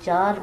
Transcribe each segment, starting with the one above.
4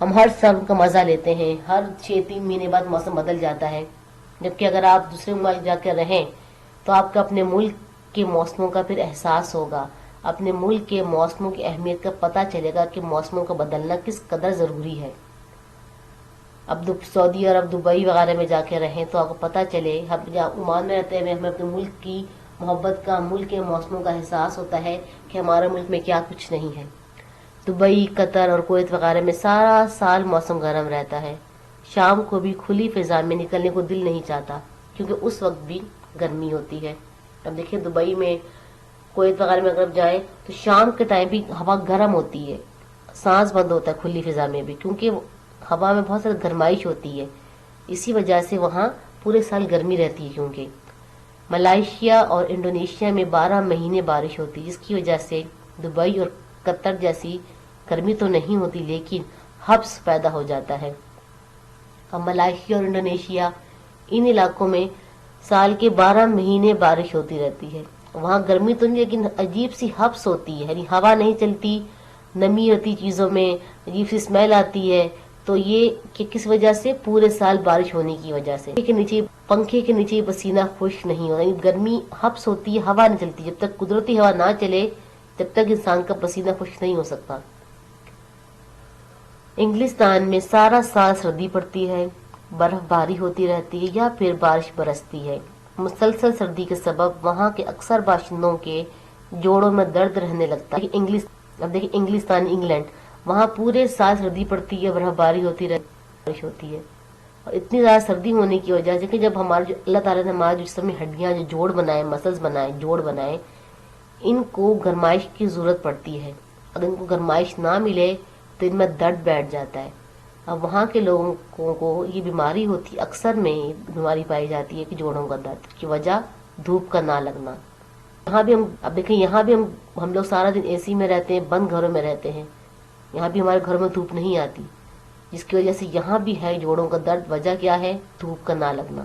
ہم ہر سال کا مزہ لیتے ہیں. ہر 6-3 مہینے بعد موسم بدل جاتا ہے. جبکہ اگر آپ دوسرے ملک جا کے رہیں تو آپ کو اپنے ملک کے موسموں کا پھر احساس ہوگا. اپنے ملک کے موسموں کی اہمیت کا پتہ چلے گا کہ موسموں کا بدلنا کس قدر ضروری ہے. اب سعودی عرب دبئی وغیرہ میں جا کے رہیں تو آپ کو پتہ چلے. ہم جہاں عمان میں رہتے ہوئے ہمیں اپنے ملک کی محبت کا، ملک کے موسموں کا احساس ہوتا ہے کہ ہمارے ملک میں کیا کچھ نہیں ہے. دبئی، قطر اور کویت وغیرہ میں سارا سال موسم گرم رہتا ہے. شام کو بھی کھلی فضا میں نکلنے کو دل نہیں چاہتا کیونکہ اس وقت بھی گرمی ہوتی ہے. اب دیکھیں دبئی میں، کویت وغیرہ میں اگر جائیں تو شام کے ٹائم بھی ہوا گرم ہوتی ہے. سانس بند ہوتا ہے کھلی فضا میں بھی کیونکہ ہوا میں بہت زیادہ گرمائش ہوتی ہے. اسی وجہ سے وہاں پورے سال گرمی رہتی ہے. کیونکہ ملائیشیا اور انڈونیشیا میں 12 مہینے بارش ہوتی ہے، جس کی وجہ سے دبئی اور قطر جیسی گرمی تو نہیں ہوتی لیکن حبس پیدا ہو جاتا ہے. اب ملائیشیا اور انڈونیشیا ان علاقوں میں سال کے 12 مہینے بارش ہوتی رہتی ہے. وہاں گرمی تو نہیں لیکن عجیب سی حبس ہوتی ہے، یعنی ہوا نہیں چلتی، نمی ہوتی چیزوں میں، عجیب سی اسمیل آتی ہے. تو یہ کہ کس وجہ سے؟ پورے سال بارش ہونے کی وجہ سے. پنکھے کے نیچے پسینہ خشک نہیں ہوتا، یعنی گرمی حبس ہوتی ہے، ہوا نہیں چلتی. جب تک قدرتی ہوا نہ چلے جب تک انسان کا پسینہ خشک نہیں ہو سکتا. انگلستان میں سارا سال سردی پڑتی ہے، برف باری ہوتی رہتی ہے یا پھر بارش برستی ہے. مسلسل سردی کے سبب وہاں کے اکثر باشندوں کے جوڑوں میں درد رہنے لگتا ہے. اب دیکھیں انگلستان، انگلینڈ، وہاں پورے سال سردی پڑتی ہے، برف باری ہوتی رہتی ہے، بارش ہوتی ہے. اور اتنی زیادہ سردی ہونے کی وجہ سے کہ جب ہمارے جو اللہ تعالیٰ نے ہمارے جسم میں ہڈیاں، جو جوڑ بنائے، مسلز بنائے، جوڑ بنائے، ان کو گرمائش کی ضرورت پڑتی ہے. اگر ان کو گرمائش نہ ملے تو ان میں درد بیٹھ جاتا ہے. اب وہاں کے لوگوں کو یہ بیماری ہوتی، اکثر میں بیماری پائی جاتی ہے کہ جوڑوں کا درد کی وجہ دھوپ کا نہ لگنا. یہاں بھی اب دیکھیں یہاں بھی ہم لوگ سارا دن اے سی میں رہتے ہیں، بند گھروں میں رہتے ہیں. یہاں بھی ہمارے گھروں میں دھوپ نہیں آتی، جس کی وجہ سے یہاں بھی ہے جوڑوں کا درد. وجہ کیا ہے؟ دھوپ کا نہ لگنا.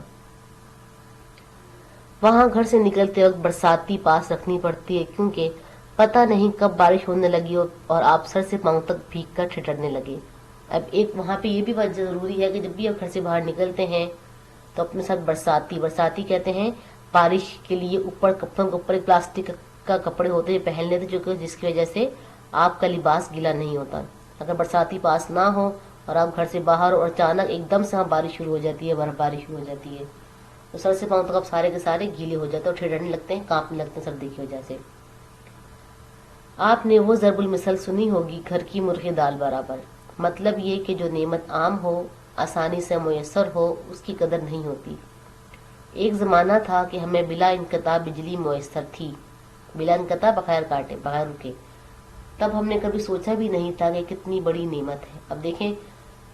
وہاں گھر سے نکلتے وقت برساتی پاس رکھنی پڑتی ہے کیونکہ پتہ نہیں کب بارش ہونے لگی ہو اور آپ سر سے پاؤں تک بھیگ کر ٹھٹرنے لگے. اب ایک وہاں پہ یہ بھی بات ضروری ہے کہ جب بھی آپ گھر سے باہر نکلتے ہیں تو اپنے ساتھ برساتی کہتے ہیں بارش کے لیے اوپر کپڑوں کے اوپر ایک پلاسٹک کا کپڑے ہوتے ہیں پہن لیتے جس کی وجہ سے آپ کا لباس گیلا نہیں ہوتا. اگر برساتی پاس نہ ہو اور آپ گھر سے باہر اور اچانک ایک دم سے بارش شروع ہو جاتی ہے، برف باری شروع ہو جاتی ہے، تو سر سے پاؤں تک آپ سارے کے سارے گیلے ہو جاتے ہیں اور ٹھنڈنے لگتے ہیں، کانپنے لگتے ہیں سردی کی وجہ سے. آپ نے وہ ضرب المثل سنی ہوگی، گھر کی مرغی دال برابر. مطلب یہ کہ جو نعمت عام ہو، آسانی سے میسر ہو، اس کی قدر نہیں ہوتی. ایک زمانہ تھا کہ ہمیں بلا انقطاع بجلی میسر تھی، بلا انقطاع، بغیر کاٹے، بغیر رکے. تب ہم نے کبھی سوچا بھی نہیں تھا کہ کتنی بڑی نعمت ہے. اب دیکھیں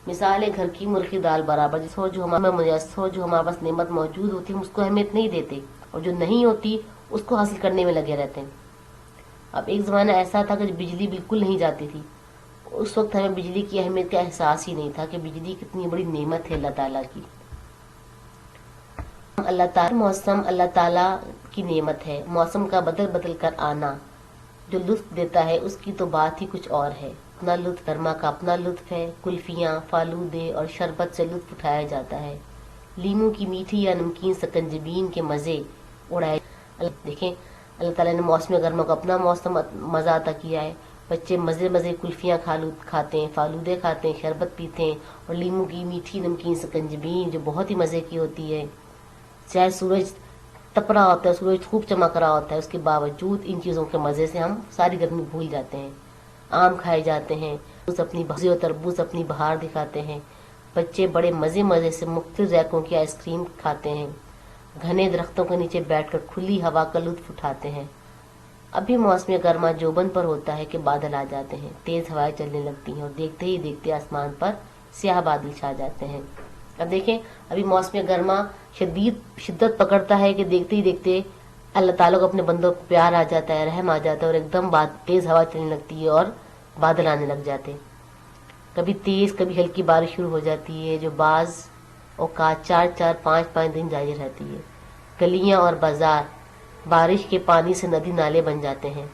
مثال ہے گھر کی مرغی دال برابر، جس ہو جو ہمارے میسر ہو، جو ہمارے پاس نعمت موجود ہوتی ہم اس کو اہمیت نہیں دیتے اور جو نہیں ہوتی اس کو حاصل کرنے میں لگے رہتے ہیں. اب ایک زمانہ ایسا تھا کہ بجلی بالکل نہیں جاتی تھی، اس وقت ہمیں بجلی کی اہمیت کا احساس ہی نہیں تھا کہ بجلی کتنی بڑی نعمت ہے اللہ تعالیٰ کی. موسم اللہ تعالیٰ کی نعمت ہے. موسم کا بدل بدل کر آنا جو لطف دیتا ہے اس کی تو بات ہی کچھ اور ہے. اپنا لطف گرما کا اپنا لطف ہے. کلفیاں، فالودے اور شربت سے لطف اٹھایا جاتا ہے. لیموں کی میٹھی یا نمکین سکنجبین کے مزے اڑائے. دیکھیں اللہ تعالیٰ نے موسم گرما کو اپنا موسم مزہ عطا کیا ہے. بچے مزے مزے کلفیاں کھاتے ہیں، فالودے کھاتے ہیں، شربت پیتے ہیں اور لیموں کی میٹھی نمکین سکنجبین جو بہت ہی مزے کی ہوتی ہے. چاہے سورج تپ رہا ہوتا ہے، سورج خوب چمک رہا ہوتا ہے، اس کے باوجود ان چیزوں کے مزے سے ہم ساری گرمی بھول جاتے ہیں. آم کھائے جاتے ہیں، اپنی بھزی اور تربوز اپنی بہار دکھاتے ہیں. بچے بڑے مزے سے مختلف ذائقوں کی آئس کریم کھاتے ہیں. گھنے درختوں کے نیچے بیٹھ کر کھلی ہوا کا لطف اٹھاتے ہیں. ابھی موسم گرما جوبن پر ہوتا ہے کہ بادل آ جاتے ہیں، تیز ہوائیں چلنے لگتی ہیں اور دیکھتے ہی دیکھتے آسمان پر سیاہ بادل چھا جاتے ہیں. اب دیکھیں ابھی موسم گرما شدت پکڑتا ہے کہ دیکھتے ہی دیکھتے اللہ تعالیٰ کو اپنے بندوں کو پیار آ جاتا ہے، رحم آ جاتا ہے اور ایک دم تیز ہوا چلنے لگتی ہے اور بادل آنے لگ جاتے ہیں. کبھی تیز کبھی ہلکی بارش شروع ہو جاتی ہے جو بعض اوقات 4-5 دن جاری رہتی ہے. گلیاں اور بازار بارش کے پانی سے ندی نالے بن جاتے ہیں.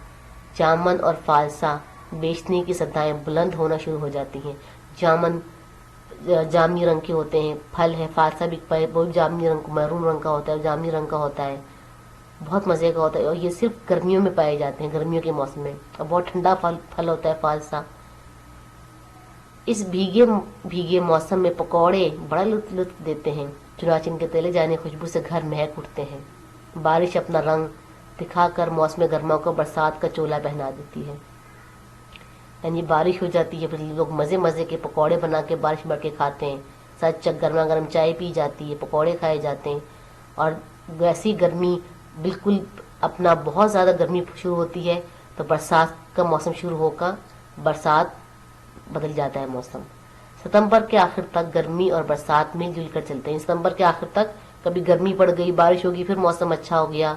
جامن اور فالسا بیچنے کی صدائیں بلند ہونا شروع ہو جاتی ہیں. جامن جامنی رنگ کے ہوتے ہیں، پھل ہے فالسا بھی وہ جامنی رنگ میرون رنگ کا ہوتا ہے، جامنی رنگ کا ہوتا ہے، بہت مزے کا ہوتا ہے، اور یہ صرف گرمیوں میں پائے جاتے ہیں، گرمیوں کے موسم میں، اور بہت ٹھنڈا پھل ہوتا ہے فالسا۔ اس بھیگے موسم میں پکوڑے بڑا لطف دیتے ہیں، چنانچہ ان کے تلے جانے خوشبو سے گھر مہک اٹھتے ہیں۔ بارش اپنا رنگ دکھا کر موسم گرما کو برسات کا چولا پہنا دیتی ہے، یعنی بارش ہو جاتی ہے، پھر لوگ مزے مزے کے پکوڑے بنا کے بارش بھر کے کھاتے ہیں، سچ گرما گرم چائے پی جاتی ہے، پکوڑے کھائے جاتے ہیں، اور ویسی گرمی بالکل اپنا بہت زیادہ گرمی شروع ہوتی ہے تو برسات کا موسم شروع ہو کر برسات بدل جاتا ہے موسم۔ ستمبر کے آخر تک گرمی اور برسات مل جل کر چلتے ہیں۔ ستمبر کے آخر تک کبھی گرمی پڑ گئی، بارش ہوگی، پھر موسم اچھا ہو گیا،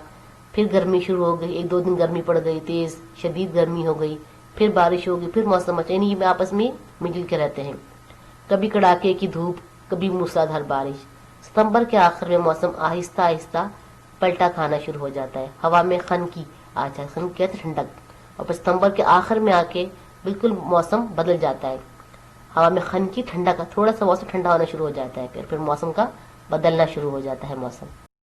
پھر گرمی شروع ہو گئی، ایک دو دن گرمی پڑ گئی، تیز شدید گرمی ہو گئی، پھر بارش ہوگی، پھر موسم اچھا، یعنی یہ آپس میں مل جل کے رہتے ہیں۔ کبھی کڑاکے کی دھوپ، کبھی موسلادھار بارش۔ ستمبر کے آخر میں موسم آہستہ آہستہ پلٹا کھانا شروع ہو جاتا ہے، ہوا میں خن کی خن کہتے ٹھنڈک، اور پھر ستمبر کے آخر میں آ کے بالکل موسم بدل جاتا ہے، ہوا میں خن کی ٹھنڈا کا تھوڑا سا موسم ٹھنڈا ہونا شروع ہو جاتا ہے، پھر موسم کا بدلنا شروع ہو جاتا ہے موسم۔